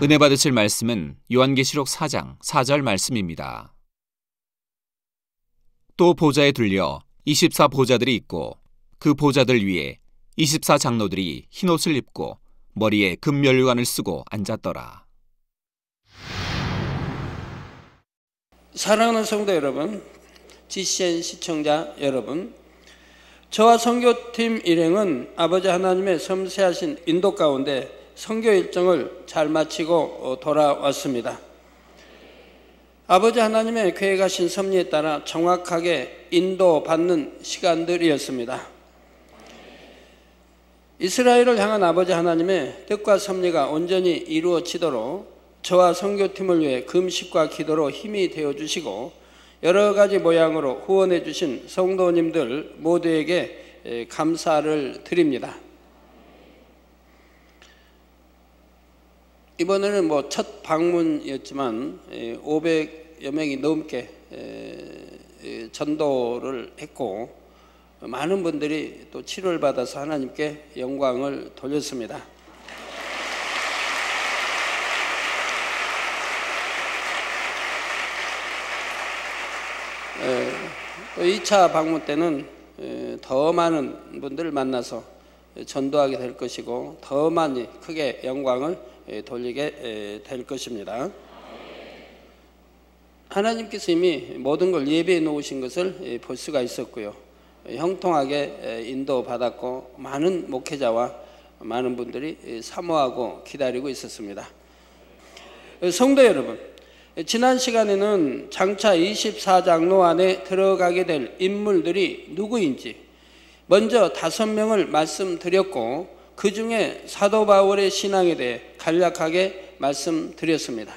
은혜 받으실 말씀은 요한계시록 4장 4절 말씀입니다. 또 보좌에 둘려 24 보좌들이 있고 그 보좌들 위에 24 장로들이 흰옷을 입고 머리에 금면류관을 쓰고 앉았더라. 사랑하는 성도 여러분, GCN 시청자 여러분, 저와 선교팀 일행은 아버지 하나님의 섬세하신 인도 가운데 선교 일정을 잘 마치고 돌아왔습니다. 아버지 하나님의 계획하신 섭리에 따라 정확하게 인도받는 시간들이었습니다. 이스라엘을 향한 아버지 하나님의 뜻과 섭리가 온전히 이루어지도록 저와 선교팀을 위해 금식과 기도로 힘이 되어주시고 여러 가지 모양으로 후원해 주신 성도님들 모두에게 감사를 드립니다. 이번에는 첫 방문이었지만 500여 명이 넘게 전도를 했고 많은 분들이 또 치료를 받아서 하나님께 영광을 돌렸습니다. 또 2차 방문 때는 더 많은 분들을 만나서 전도하게 될 것이고 더 많이 크게 영광을 돌리게 될 것입니다. 하나님께서 이미 모든 걸 예배해 놓으신 것을 볼 수가 있었고요. 형통하게 인도받았고 많은 목회자와 많은 분들이 사모하고 기다리고 있었습니다. 성도 여러분, 지난 시간에는 장차 24장로 안에 들어가게 될 인물들이 누구인지 먼저 5명을 말씀드렸고 그 중에 사도 바울의 신앙에 대해 간략하게 말씀드렸습니다.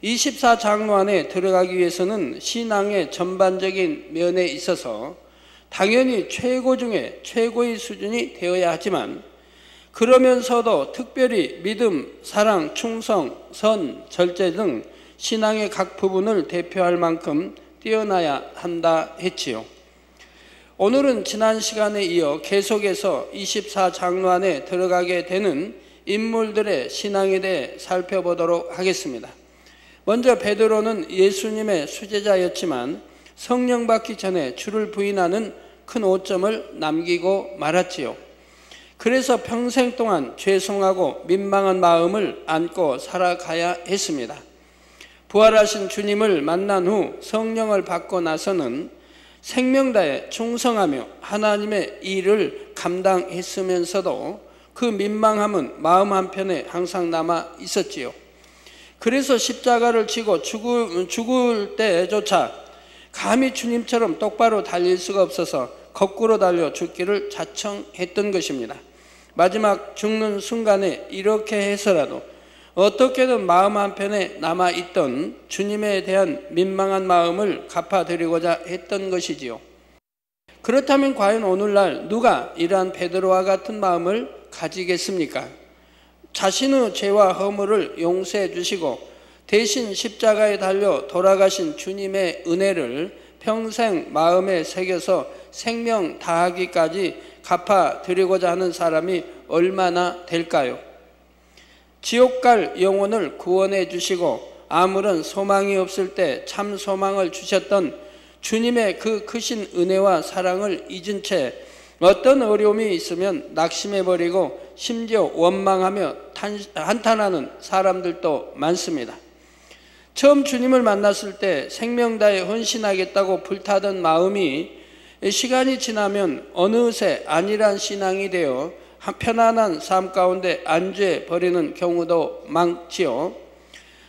24장로 안에 들어가기 위해서는 신앙의 전반적인 면에 있어서 당연히 최고 중에 최고의 수준이 되어야 하지만 그러면서도 특별히 믿음, 사랑, 충성, 선, 절제 등 신앙의 각 부분을 대표할 만큼 뛰어나야 한다 했지요. 오늘은 지난 시간에 이어 계속해서 24장로 안에 들어가게 되는 인물들의 신앙에 대해 살펴보도록 하겠습니다. 먼저 베드로는 예수님의 수제자였지만 성령 받기 전에 주를 부인하는 큰 오점을 남기고 말았지요. 그래서 평생 동안 죄송하고 민망한 마음을 안고 살아가야 했습니다. 부활하신 주님을 만난 후 성령을 받고 나서는 생명 다해 충성하며 하나님의 일을 감당했으면서도 그 민망함은 마음 한편에 항상 남아 있었지요. 그래서 십자가를 지고 죽을 때조차 감히 주님처럼 똑바로 달릴 수가 없어서 거꾸로 달려 죽기를 자청했던 것입니다. 마지막 죽는 순간에 이렇게 해서라도 어떻게든 마음 한편에 남아있던 주님에 대한 민망한 마음을 갚아드리고자 했던 것이지요. 그렇다면 과연 오늘날 누가 이러한 베드로와 같은 마음을 가지겠습니까? 자신의 죄와 허물을 용서해 주시고 대신 십자가에 달려 돌아가신 주님의 은혜를 평생 마음에 새겨서 생명 다하기까지 갚아드리고자 하는 사람이 얼마나 될까요? 지옥 갈 영혼을 구원해 주시고 아무런 소망이 없을 때 참 소망을 주셨던 주님의 그 크신 은혜와 사랑을 잊은 채 어떤 어려움이 있으면 낙심해버리고 심지어 원망하며 한탄하는 사람들도 많습니다. 처음 주님을 만났을 때 생명 다해 헌신하겠다고 불타던 마음이 시간이 지나면 어느새 안일한 신앙이 되어 편안한 삶 가운데 안주해 버리는 경우도 많지요.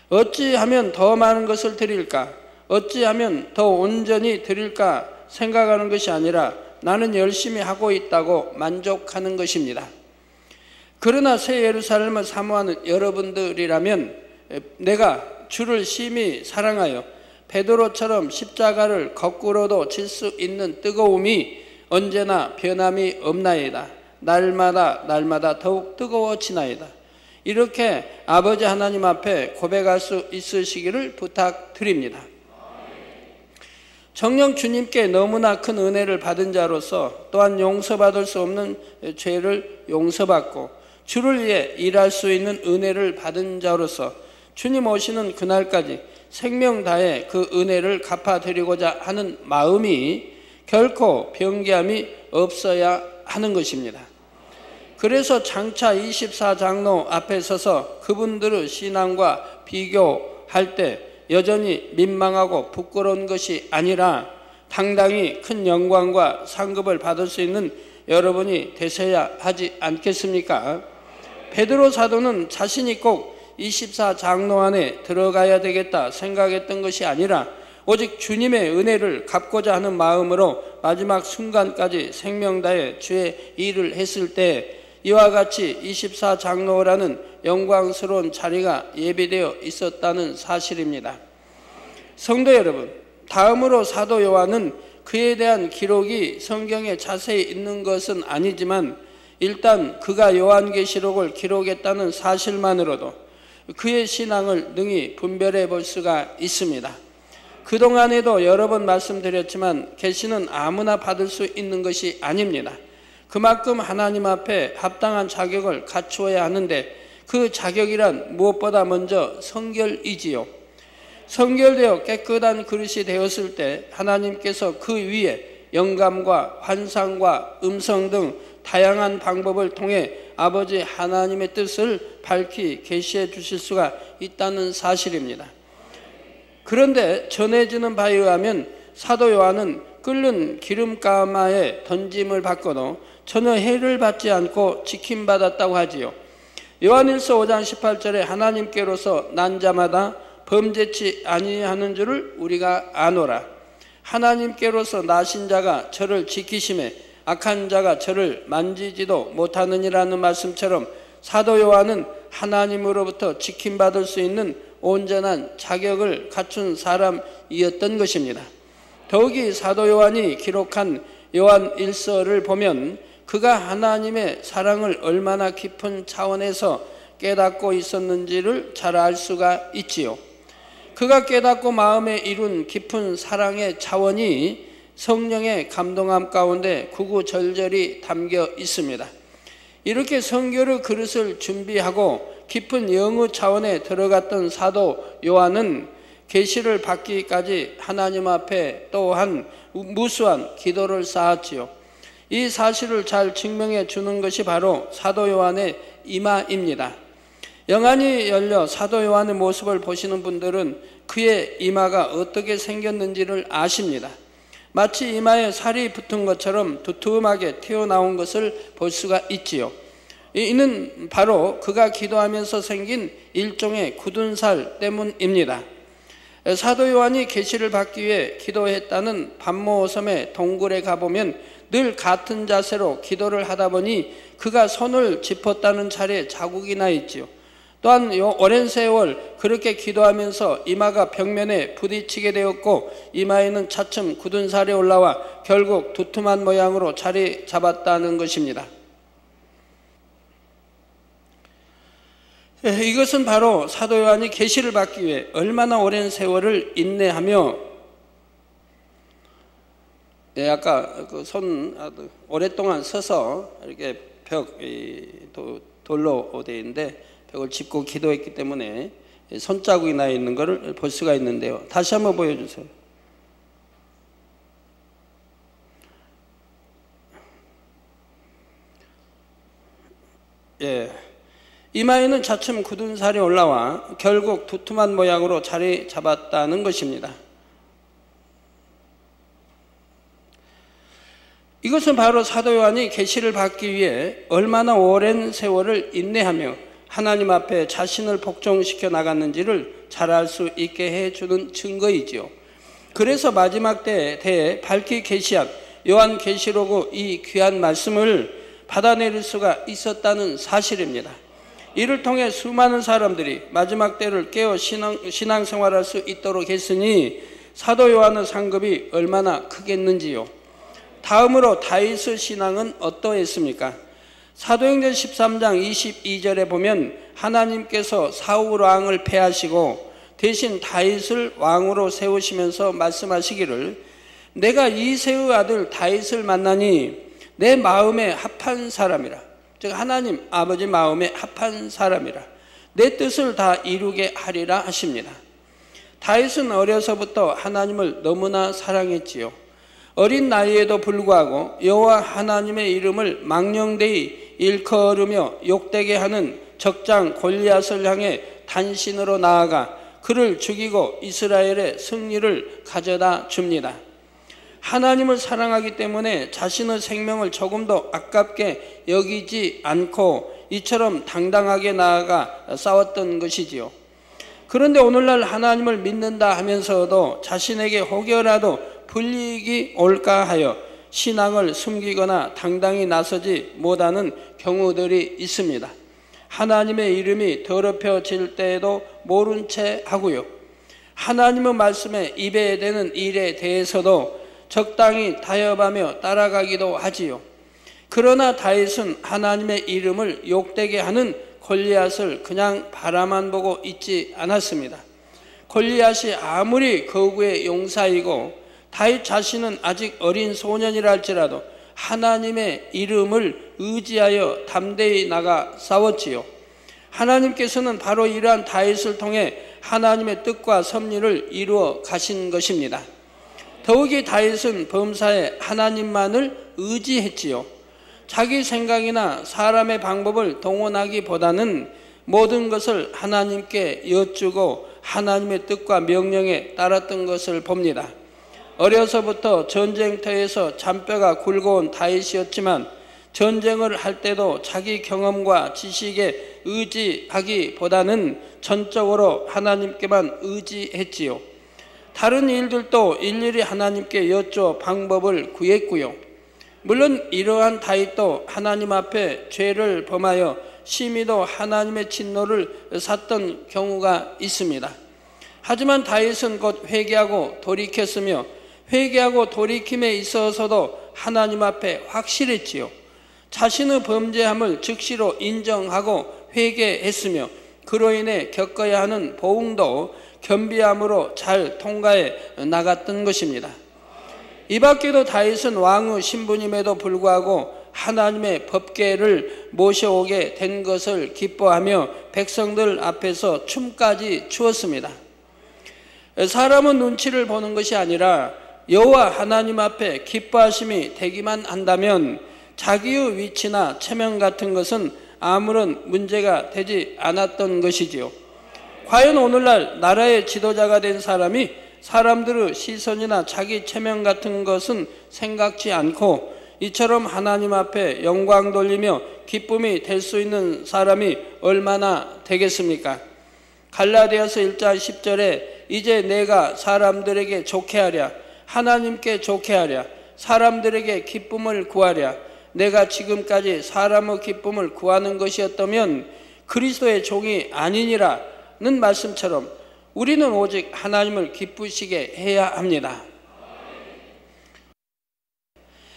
어찌하면 더 많은 것을 드릴까? 어찌하면 더 온전히 드릴까 생각하는 것이 아니라 나는 열심히 하고 있다고 만족하는 것입니다. 그러나 새 예루살렘을 사모하는 여러분들이라면 내가 주를 심히 사랑하여 베드로처럼 십자가를 거꾸로도 질 수 있는 뜨거움이 언제나 변함이 없나이다. 날마다 더욱 뜨거워지나이다. 이렇게 아버지 하나님 앞에 고백할 수 있으시기를 부탁드립니다. 정녕 주님께 너무나 큰 은혜를 받은 자로서 또한 용서받을 수 없는 죄를 용서받고 주를 위해 일할 수 있는 은혜를 받은 자로서 주님 오시는 그날까지 생명 다해 그 은혜를 갚아드리고자 하는 마음이 결코 변개함이 없어야 하는 것입니다. 그래서 장차 24장로 앞에 서서 그분들의 신앙과 비교할 때 여전히 민망하고 부끄러운 것이 아니라 당당히 큰 영광과 상급을 받을 수 있는 여러분이 되셔야 하지 않겠습니까? 베드로 사도는 자신이 꼭 24장로 안에 들어가야 되겠다 생각했던 것이 아니라 오직 주님의 은혜를 갚고자 하는 마음으로 마지막 순간까지 생명 다해 주의 일을 했을 때 이와 같이 24장로라는 영광스러운 자리가 예비되어 있었다는 사실입니다. 성도 여러분, 다음으로 사도 요한은 그에 대한 기록이 성경에 자세히 있는 것은 아니지만 일단 그가 요한계시록을 기록했다는 사실만으로도 그의 신앙을 능히 분별해 볼 수가 있습니다. 그동안에도 여러 번 말씀드렸지만 계시는 아무나 받을 수 있는 것이 아닙니다. 그만큼 하나님 앞에 합당한 자격을 갖추어야 하는데 그 자격이란 무엇보다 먼저 성결이지요. 성결되어 깨끗한 그릇이 되었을 때 하나님께서 그 위에 영감과 환상과 음성 등 다양한 방법을 통해 아버지 하나님의 뜻을 밝히 계시해 주실 수가 있다는 사실입니다. 그런데 전해지는 바에 의하면 사도 요한은 끓는 기름가마에 던짐을 받고도 전혀 해를 받지 않고 지킴받았다고 하지요. 요한일서 5장 18절에 하나님께로서 난 자마다 범죄치 아니하는 줄을 우리가 아노라. 하나님께로서 나신 자가 저를 지키심에 악한 자가 저를 만지지도 못하느니라는 말씀처럼 사도 요한은 하나님으로부터 지킴받을 수 있는 온전한 자격을 갖춘 사람이었던 것입니다. 더욱이 사도 요한이 기록한 요한 1서를 보면 그가 하나님의 사랑을 얼마나 깊은 차원에서 깨닫고 있었는지를 잘 알 수가 있지요. 그가 깨닫고 마음에 이룬 깊은 사랑의 차원이 성령의 감동함 가운데 구구절절히 담겨 있습니다. 이렇게 성결의 그릇을 준비하고 깊은 영의 차원에 들어갔던 사도 요한은 계시를 받기까지 하나님 앞에 또한 무수한 기도를 쌓았지요. 이 사실을 잘 증명해 주는 것이 바로 사도 요한의 이마입니다. 영안이 열려 사도 요한의 모습을 보시는 분들은 그의 이마가 어떻게 생겼는지를 아십니다. 마치 이마에 살이 붙은 것처럼 두툼하게 튀어나온 것을 볼 수가 있지요. 이는 바로 그가 기도하면서 생긴 일종의 굳은 살 때문입니다. 사도 요한이 계시를 받기 위해 기도했다는 반모섬의 동굴에 가보면 늘 같은 자세로 기도를 하다 보니 그가 손을 짚었다는 차례 자국이 나 있지요. 또한 오랜 세월 그렇게 기도하면서 이마가 벽면에 부딪히게 되었고 이마에는 차츰 굳은 살이 올라와 결국 두툼한 모양으로 자리 잡았다는 것입니다. 이것은 바로 사도 요한이 계시를 받기 위해 얼마나 오랜 세월을 인내하며 아까 그 손 오랫동안 서서 이렇게 벽 돌로 되어 있는데 벽을 짚고 기도했기 때문에 손자국이 나 있는 것을 볼 수가 있는데요. 다시 한번 보여주세요. 이마에는 차츰 굳은 살이 올라와 결국 두툼한 모양으로 자리 잡았다는 것입니다. 이것은 바로 사도 요한이 계시를 받기 위해 얼마나 오랜 세월을 인내하며 하나님 앞에 자신을 복종시켜 나갔는지를 잘 알 수 있게 해주는 증거이지요. 그래서 마지막 때에 대해 밝히 계시한 요한계시록의 이 귀한 말씀을 받아내릴 수가 있었다는 사실입니다. 이를 통해 수많은 사람들이 마지막 때를 깨어 신앙생활할 수 있도록 했으니 사도 요한의 상급이 얼마나 크겠는지요. 다음으로 다윗의 신앙은 어떠했습니까? 사도행전 13장 22절에 보면 하나님께서 사울 왕을 패하시고 대신 다윗을 왕으로 세우시면서 말씀하시기를 내가 이새의 아들 다윗을 만나니 내 마음에 합한 사람이라 즉 하나님 아버지 마음에 합한 사람이라 내 뜻을 다 이루게 하리라 하십니다. 다윗은 어려서부터 하나님을 너무나 사랑했지요. 어린 나이에도 불구하고 여호와 하나님의 이름을 망령되이 일컬으며 욕되게 하는 적장 골리앗을 향해 단신으로 나아가 그를 죽이고 이스라엘의 승리를 가져다 줍니다. 하나님을 사랑하기 때문에 자신의 생명을 조금도 아깝게 여기지 않고 이처럼 당당하게 나아가 싸웠던 것이지요. 그런데 오늘날 하나님을 믿는다 하면서도 자신에게 혹여라도 불이익이 올까 하여 신앙을 숨기거나 당당히 나서지 못하는 경우들이 있습니다. 하나님의 이름이 더럽혀질 때에도 모른 채 하고요. 하나님의 말씀에 입에 대는 일에 대해서도 적당히 타협하며 따라가기도 하지요. 그러나 다윗은 하나님의 이름을 욕되게 하는 골리앗을 그냥 바라만 보고 있지 않았습니다. 골리앗이 아무리 거구의 용사이고 다윗 자신은 아직 어린 소년이라 할지라도 하나님의 이름을 의지하여 담대히 나가 싸웠지요. 하나님께서는 바로 이러한 다윗을 통해 하나님의 뜻과 섭리를 이루어 가신 것입니다. 더욱이 다윗은 범사에 하나님만을 의지했지요. 자기 생각이나 사람의 방법을 동원하기보다는 모든 것을 하나님께 여쭈고 하나님의 뜻과 명령에 따랐던 것을 봅니다. 어려서부터 전쟁터에서 잔뼈가 굵어온 다윗이었지만 전쟁을 할 때도 자기 경험과 지식에 의지하기보다는 전적으로 하나님께만 의지했지요. 다른 일들도 일일이 하나님께 여쭈어 방법을 구했고요. 물론 이러한 다윗도 하나님 앞에 죄를 범하여 심히도 하나님의 진노를 샀던 경우가 있습니다. 하지만 다윗은 곧 회개하고 돌이켰으며 회개하고 돌이킴에 있어서도 하나님 앞에 확실했지요. 자신의 범죄함을 즉시로 인정하고 회개했으며 그로 인해 겪어야 하는 보응도 겸비함으로 잘 통과해 나갔던 것입니다. 이 밖에도 다윗은 왕의 신분임에도 불구하고 하나님의 법궤를 모셔오게 된 것을 기뻐하며 백성들 앞에서 춤까지 추었습니다. 사람은 눈치를 보는 것이 아니라 여호와 하나님 앞에 기뻐하심이 되기만 한다면 자기의 위치나 체면 같은 것은 아무런 문제가 되지 않았던 것이지요. 과연 오늘날 나라의 지도자가 된 사람이 사람들의 시선이나 자기 체면 같은 것은 생각지 않고 이처럼 하나님 앞에 영광 돌리며 기쁨이 될 수 있는 사람이 얼마나 되겠습니까? 갈라디아서 1장 10절에 이제 내가 사람들에게 좋게 하랴 하나님께 좋게 하랴 사람들에게 기쁨을 구하랴 내가 지금까지 사람의 기쁨을 구하는 것이었다면 그리스도의 종이 아니니라는 말씀처럼 우리는 오직 하나님을 기쁘시게 해야 합니다.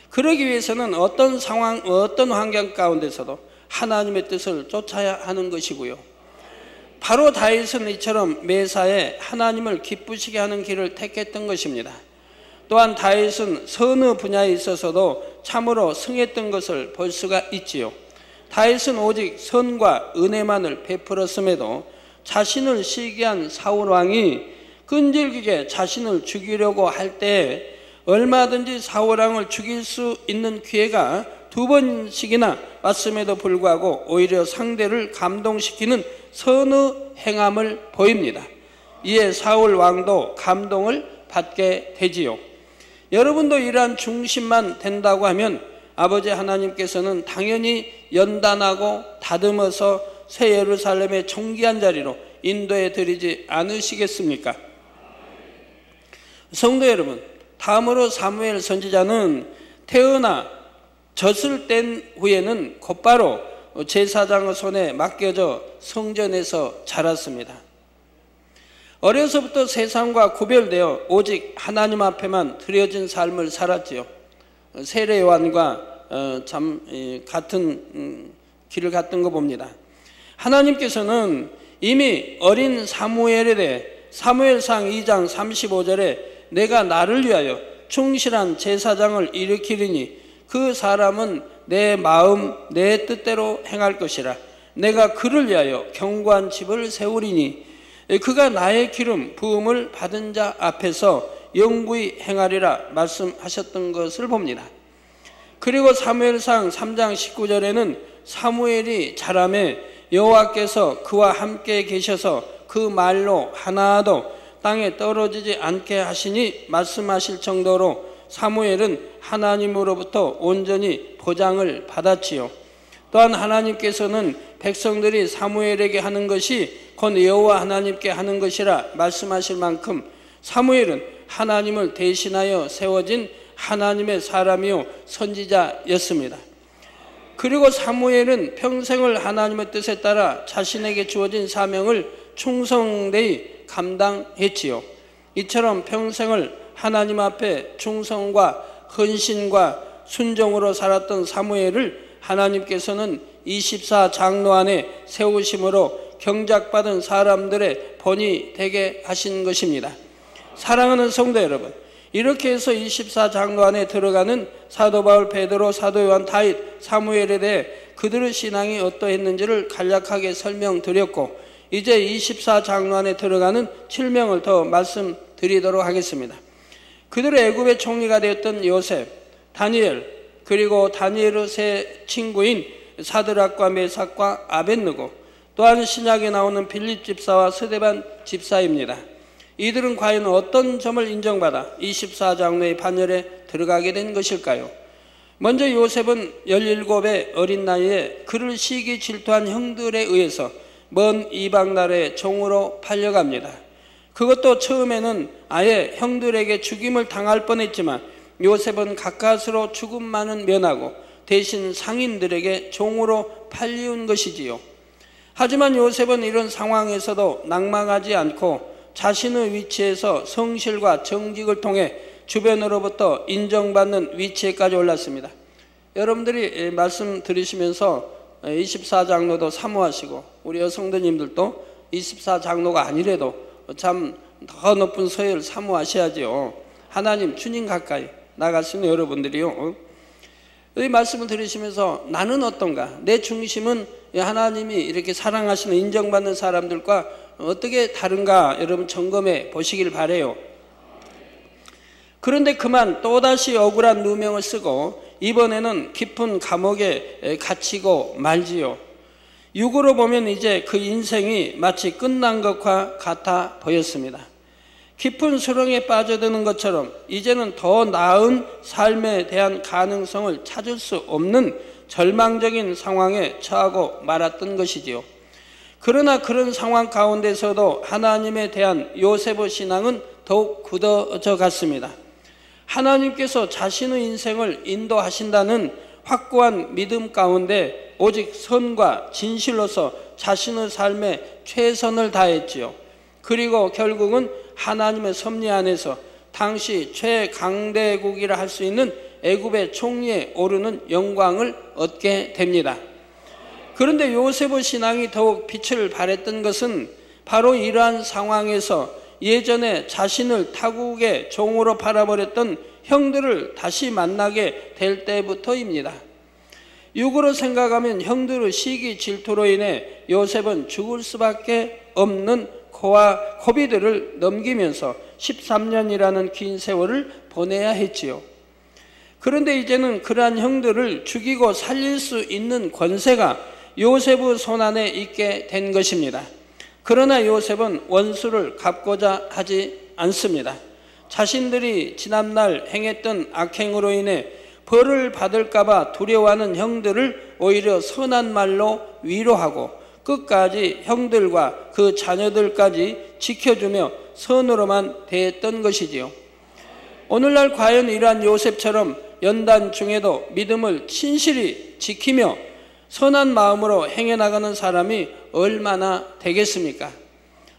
그러기 위해서는 어떤 상황, 어떤 환경 가운데서도 하나님의 뜻을 쫓아야 하는 것이고요. 바로 다윗은 이처럼 매사에 하나님을 기쁘시게 하는 길을 택했던 것입니다. 또한 다윗은 선의 분야에 있어서도 참으로 승했던 것을 볼 수가 있지요. 다윗은 오직 선과 은혜만을 베풀었음에도 자신을 시기한 사울 왕이 끈질기게 자신을 죽이려고 할 때 얼마든지 사울 왕을 죽일 수 있는 기회가 2번씩이나 왔음에도 불구하고 오히려 상대를 감동시키는 선의 행함을 보입니다. 이에 사울 왕도 감동을 받게 되지요. 여러분도 이러한 중심만 된다고 하면 아버지 하나님께서는 당연히 연단하고 다듬어서 새 예루살렘의 존귀한 자리로 인도해 드리지 않으시겠습니까? 성도 여러분, 다음으로 사무엘 선지자는 태어나 젖을 뗀 후에는 곧바로 제사장의 손에 맡겨져 성전에서 자랐습니다. 어려서부터 세상과 구별되어 오직 하나님 앞에만 드려진 삶을 살았지요. 세례 요한과 같은 길을 갔던 거 봅니다. 하나님께서는 이미 어린 사무엘에 대해 사무엘상 2장 35절에 내가 나를 위하여 충실한 제사장을 일으키리니 그 사람은 내 마음 내 뜻대로 행할 것이라. 내가 그를 위하여 견고한 집을 세우리니 그가 나의 기름 부음을 받은 자 앞에서 영구히 행하리라 말씀하셨던 것을 봅니다. 그리고 사무엘상 3장 19절에는 사무엘이 자라매 여호와께서 그와 함께 계셔서 그 말로 하나도 땅에 떨어지지 않게 하시니 말씀하실 정도로 사무엘은 하나님으로부터 온전히 보장을 받았지요. 또한 하나님께서는 백성들이 사무엘에게 하는 것이 곧 여호와 하나님께 하는 것이라 말씀하실 만큼 사무엘은 하나님을 대신하여 세워진 하나님의 사람이요 선지자였습니다. 그리고 사무엘은 평생을 하나님의 뜻에 따라 자신에게 주어진 사명을 충성되이 감당했지요. 이처럼 평생을 하나님 앞에 충성과 헌신과 순종으로 살았던 사무엘을 하나님께서는 24장로 안에 세우심으로 경작받은 사람들의 본이 되게 하신 것입니다. 사랑하는 성도 여러분, 이렇게 해서 24장로 안에 들어가는 사도 바울, 베드로, 사도 요한, 다윗, 사무엘에 대해 그들의 신앙이 어떠했는지를 간략하게 설명드렸고, 이제 24장로 안에 들어가는 7명을 더 말씀드리도록 하겠습니다. 그들의 애굽의 총리가 되었던 요셉, 다니엘, 그리고 다니엘의 세 친구인 사드락과 메삭과 아벳느고, 또한 신약에 나오는 빌립 집사와 스데반 집사입니다. 이들은 과연 어떤 점을 인정받아 24장로의 반열에 들어가게 된 것일까요? 먼저 요셉은 17의 어린 나이에 그를 시기 질투한 형들에 의해서 먼 이방 나라의 종으로 팔려갑니다. 그것도 처음에는 아예 형들에게 죽임을 당할 뻔했지만 요셉은 가까스로 죽음만은 면하고 대신 상인들에게 종으로 팔려온 것이지요. 하지만 요셉은 이런 상황에서도 낙망하지 않고 자신의 위치에서 성실과 정직을 통해 주변으로부터 인정받는 위치에까지 올랐습니다. 여러분들이 말씀 들으시면서 24장로도 사모하시고 우리 여성도님들도 24장로가 아니래도 참 더 높은 서열 사모하셔야지요. 하나님 주님 가까이 나가시는 여러분들이요, 이 말씀을 들으시면서 나는 어떤가, 내 중심은 하나님이 이렇게 사랑하시는 인정받는 사람들과 어떻게 다른가 여러분 점검해 보시길 바래요. 그런데 그만 또다시 억울한 누명을 쓰고 이번에는 깊은 감옥에 갇히고 말지요. 육으로 보면 이제 그 인생이 마치 끝난 것과 같아 보였습니다. 깊은 수렁에 빠져드는 것처럼 이제는 더 나은 삶에 대한 가능성을 찾을 수 없는 절망적인 상황에 처하고 말았던 것이지요. 그러나 그런 상황 가운데서도 하나님에 대한 요셉의 신앙은 더욱 굳어져 갔습니다. 하나님께서 자신의 인생을 인도하신다는 확고한 믿음 가운데 오직 선과 진실로서 자신의 삶에 최선을 다했지요. 그리고 결국은 하나님의 섭리 안에서 당시 최강대국이라 할 수 있는 애굽의 총리에 오르는 영광을 얻게 됩니다. 그런데 요셉의 신앙이 더욱 빛을 발했던 것은 바로 이러한 상황에서 예전에 자신을 타국의 종으로 팔아버렸던 형들을 다시 만나게 될 때부터입니다. 육으로 생각하면 형들의 시기 질투로 인해 요셉은 죽을 수밖에 없는 고비들을 넘기면서 13년이라는 긴 세월을 보내야 했지요. 그런데 이제는 그러한 형들을 죽이고 살릴 수 있는 권세가 요셉의 손안에 있게 된 것입니다. 그러나 요셉은 원수를 갚고자 하지 않습니다. 자신들이 지난날 행했던 악행으로 인해 벌을 받을까봐 두려워하는 형들을 오히려 선한 말로 위로하고 끝까지 형들과 그 자녀들까지 지켜주며 선으로만 대했던 것이지요. 오늘날 과연 이러한 요셉처럼 연단 중에도 믿음을 진실히 지키며 선한 마음으로 행해나가는 사람이 얼마나 되겠습니까?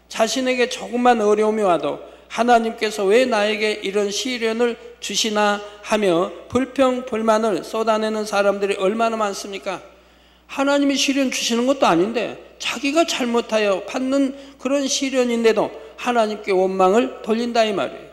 자신에게 조금만 어려움이 와도 하나님께서 왜 나에게 이런 시련을 주시나 하며 불평불만을 쏟아내는 사람들이 얼마나 많습니까? 하나님이 시련 주시는 것도 아닌데 자기가 잘못하여 받는 그런 시련인데도 하나님께 원망을 돌린다 이 말이에요.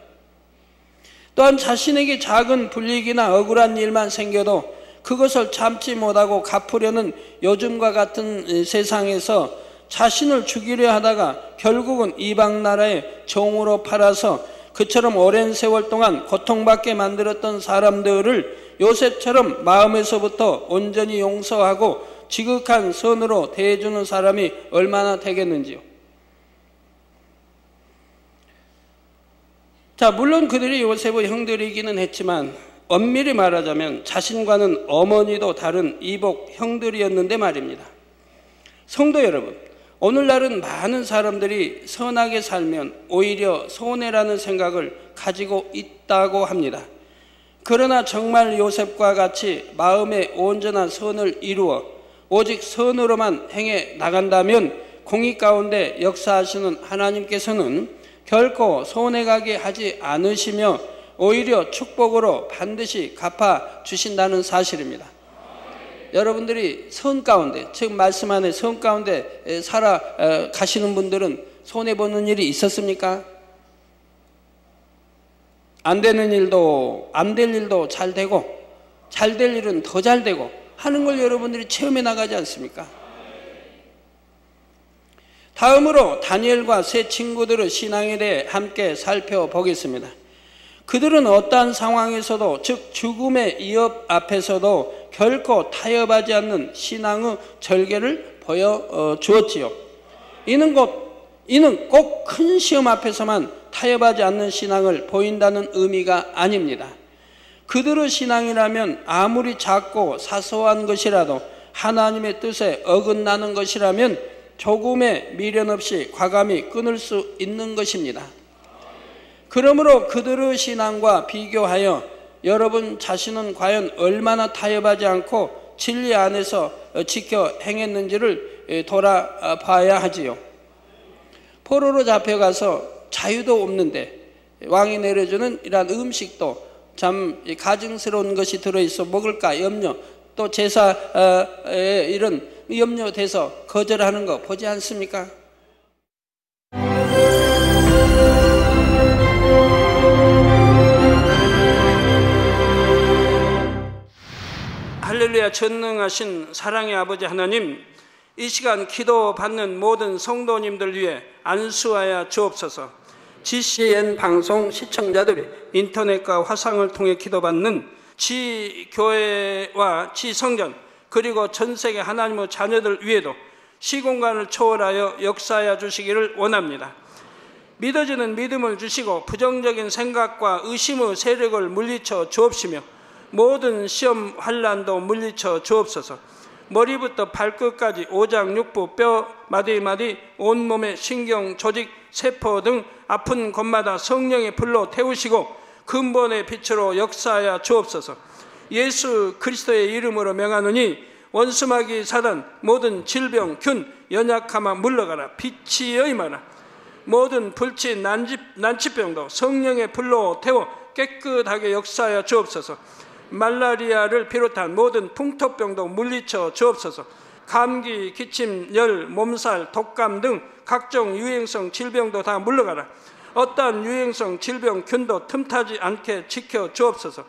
또한 자신에게 작은 불이익이나 억울한 일만 생겨도 그것을 참지 못하고 갚으려는 요즘과 같은 세상에서 자신을 죽이려 하다가 결국은 이방 나라의 종으로 팔아서 그처럼 오랜 세월 동안 고통받게 만들었던 사람들을 요셉처럼 마음에서부터 온전히 용서하고 지극한 선으로 대해주는 사람이 얼마나 되겠는지요. 자, 물론 그들이 요셉의 형들이기는 했지만 엄밀히 말하자면 자신과는 어머니도 다른 이복 형들이었는데 말입니다. 성도 여러분, 오늘날은 많은 사람들이 선하게 살면 오히려 손해라는 생각을 가지고 있다고 합니다. 그러나 정말 요셉과 같이 마음의 온전한 선을 이루어 오직 선으로만 행해 나간다면 공의 가운데 역사하시는 하나님께서는 결코 손해가게 하지 않으시며 오히려 축복으로 반드시 갚아 주신다는 사실입니다. 여러분들이 선 가운데, 지금 말씀 안에 선 가운데 살아가시는 분들은 손해보는 일이 있었습니까? 안 되는 일도, 안 될 일도 잘 되고, 잘 될 일은 더 잘 되고 하는 걸 여러분들이 체험해 나가지 않습니까? 다음으로 다니엘과 세 친구들의 신앙에 대해 함께 살펴보겠습니다. 그들은 어떠한 상황에서도, 즉 죽음의 위협 앞에서도 결코 타협하지 않는 신앙의 절개를 보여주었지요. 이는 꼭 큰 시험 앞에서만 타협하지 않는 신앙을 보인다는 의미가 아닙니다. 그들의 신앙이라면 아무리 작고 사소한 것이라도 하나님의 뜻에 어긋나는 것이라면 조금의 미련 없이 과감히 끊을 수 있는 것입니다. 그러므로 그들의 신앙과 비교하여 여러분 자신은 과연 얼마나 타협하지 않고 진리 안에서 지켜 행했는지를 돌아봐야 하지요. 포로로 잡혀가서 자유도 없는데 왕이 내려주는 이러한 음식도 참 가증스러운 것이 들어있어 먹을까 염려, 또 제사에 이런 염려돼서 거절하는 거 보지 않습니까? 할렐루야. 전능하신 사랑의 아버지 하나님, 이 시간 기도받는 모든 성도님들 위해 안수하여 주옵소서. GCN 방송 시청자들이 인터넷과 화상을 통해 기도받는 지교회와 지성전 그리고 전세계 하나님의 자녀들 위에도 시공간을 초월하여 역사하여 주시기를 원합니다. 믿어지는 믿음을 주시고 부정적인 생각과 의심의 세력을 물리쳐 주옵시며 모든 시험 환난도 물리쳐 주옵소서. 머리부터 발끝까지 오장육부 뼈 마디마디 온몸의 신경 조직 세포 등 아픈 곳마다 성령의 불로 태우시고 근본의 빛으로 역사하여 주옵소서. 예수 그리스도의 이름으로 명하노니 원수마귀 사단 모든 질병 균 연약함아 물러가라. 빛이 임하라. 모든 불치 난치병도 성령의 불로 태워 깨끗하게 역사하여 주옵소서. 말라리아를 비롯한 모든 풍토병도 물리쳐 주옵소서. 감기, 기침, 열, 몸살, 독감 등 각종 유행성 질병도 다 물러가라. 어떠한 유행성 질병 균도 틈타지 않게 지켜 주옵소서.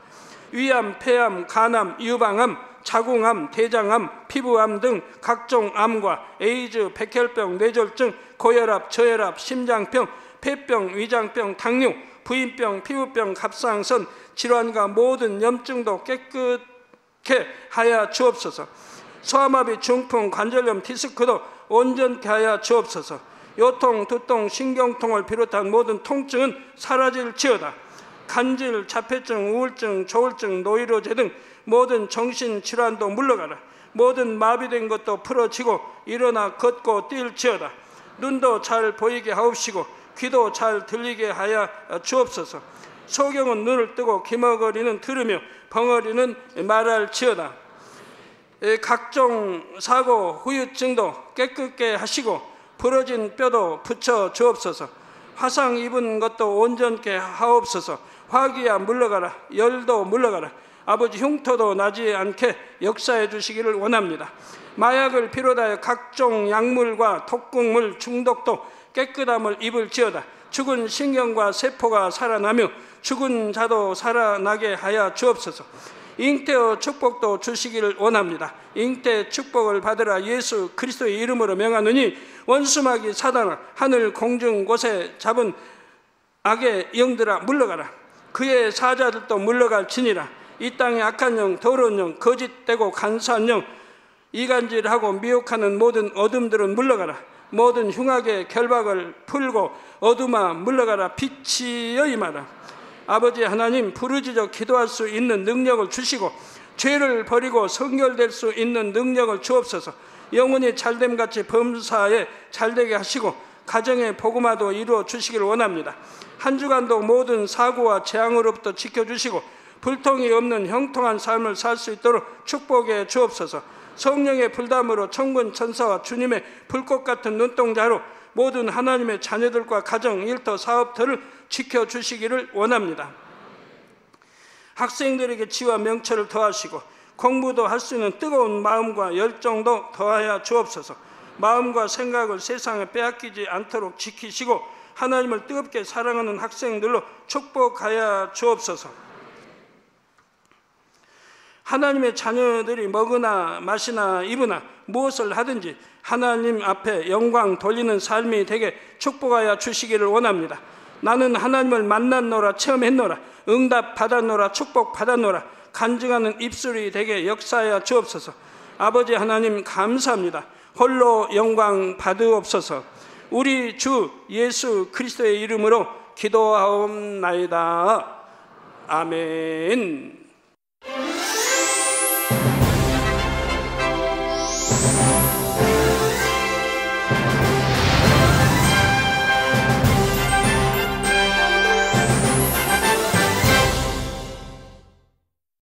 위암, 폐암, 간암, 유방암, 자궁암, 대장암, 피부암 등 각종 암과 에이즈, 백혈병, 뇌졸중, 고혈압, 저혈압, 심장병, 폐병, 위장병, 당뇨, 부인병, 피부병, 갑상선 질환과 모든 염증도 깨끗게 하여 주옵소서. 소아마비, 중풍, 관절염, 디스크도 온전케 하여 주옵소서. 요통, 두통, 신경통을 비롯한 모든 통증은 사라질지어다. 간질, 자폐증, 우울증, 조울증, 노이로제 등 모든 정신질환도 물러가라. 모든 마비된 것도 풀어지고 일어나 걷고 뛸지어다. 눈도 잘 보이게 하옵시고 귀도 잘 들리게 하여 주옵소서. 소경은 눈을 뜨고 기머거리는 들으며 벙어리는 말할지어다. 각종 사고 후유증도 깨끗게 하시고 부러진 뼈도 붙여 주옵소서. 화상 입은 것도 온전케 하옵소서. 화기야 물러가라. 열도 물러가라. 아버지 흉터도 나지 않게 역사해 주시기를 원합니다. 마약을 비롯하여 각종 약물과 독극물 중독도 깨끗함을 입을지어다. 죽은 신경과 세포가 살아나며 죽은 자도 살아나게 하여 주옵소서. 잉태의 축복도 주시기를 원합니다. 잉태 축복을 받으라 예수 그리스도의 이름으로 명하노니 원수마귀 사단아 하늘 공중 곳에 잡은 악의 영들아 물러가라. 그의 사자들도 물러갈지니라. 이 땅의 악한 영, 더러운 영, 거짓되고 간사한 영, 이간질하고 미혹하는 모든 어둠들은 물러가라. 모든 흉악의 결박을 풀고 어둠아 물러가라. 빛이여 임하라. 아버지 하나님, 부르짖어 기도할 수 있는 능력을 주시고 죄를 버리고 성결될 수 있는 능력을 주옵소서. 영혼이 잘됨같이 범사에 잘되게 하시고 가정의 복음화도 이루어 주시기를 원합니다. 한 주간도 모든 사고와 재앙으로부터 지켜주시고 불통이 없는 형통한 삶을 살 수 있도록 축복해 주옵소서. 성령의 불담으로 천군 천사와 주님의 불꽃 같은 눈동자로 모든 하나님의 자녀들과 가정, 일터, 사업터를 지켜주시기를 원합니다. 학생들에게 지와 명철을 더하시고 공부도 할 수 있는 뜨거운 마음과 열정도 더하여 주옵소서. 마음과 생각을 세상에 빼앗기지 않도록 지키시고 하나님을 뜨겁게 사랑하는 학생들로 축복하여 주옵소서. 하나님의 자녀들이 먹으나 마시나 입으나 무엇을 하든지 하나님 앞에 영광 돌리는 삶이 되게 축복하여 주시기를 원합니다. 나는 하나님을 만났노라, 체험했노라, 응답 받았노라, 축복 받았노라, 간증하는 입술이 되게 역사하여 주옵소서. 아버지 하나님 감사합니다. 홀로 영광 받으옵소서. 우리 주 예수 그리스도의 이름으로 기도하옵나이다. 아멘.